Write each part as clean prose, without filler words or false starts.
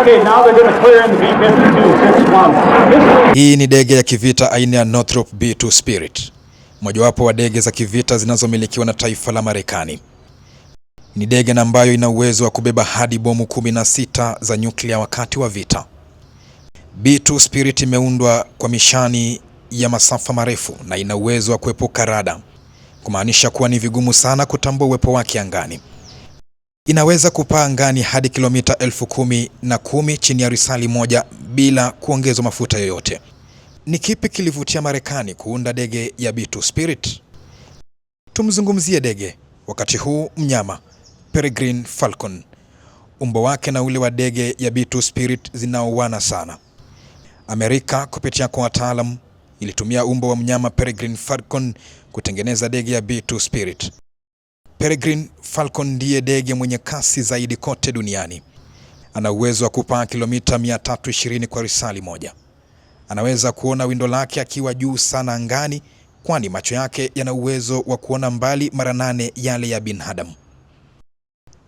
Okay, now they're going to clear in the B-52-61. Hii ni ndege ya kivita aina ya Northrop B2 Spirit, mojawapo wa ndege za kivita zinazomilikiwa na taifa la Marekani. Ni ndege ambayo ina uwezo wa kubeba hadi bomu 16 za nyuklia wakati wa vita. B2 Spirit imeundwa kwa mishani ya masafa marefu na ina uwezo wa kuepuka rada, kumaanisha kuwa ni vigumu sana kutambua uwepo wake angani. Inaweza kupaa angani hadi kilomita 10,010 chini ya risali moja bila kuongezwa mafuta yoyote. Ni kipi kilivutia Marekani kuunda ndege ya B2 Spirit? Tumzungumzie ndege wakati huu mnyama Peregrine Falcon. Umbo wake na ule wa ndege ya B2 Spirit zinaoana sana. Amerika kupitia kwa wataalamu ilitumia umbo wa mnyama Peregrine Falcon kutengeneza ndege ya B2 Spirit. Peregrine Falcon ndiye ndege mwenye kasi zaidi kote duniani. Ana uwezo wa kupaa kilomita 320 kwa risali moja. Anaweza kuona windo lake akiwa juu sana angani, kwani macho yake yana uwezo wa kuona mbali mara 8 yale ya binadamu.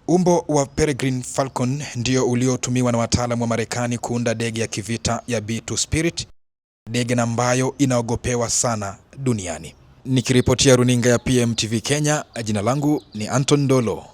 Umbo wa Peregrine Falcon ndio uliotumiwa na wataalamu wa Marekani kuunda ndege ya kivita ya B2 Spirit, ndege ambayo inaogopewa sana duniani. Nikiripotia runinga ya PMTV Kenya, jina langu ni Anton Ndolo.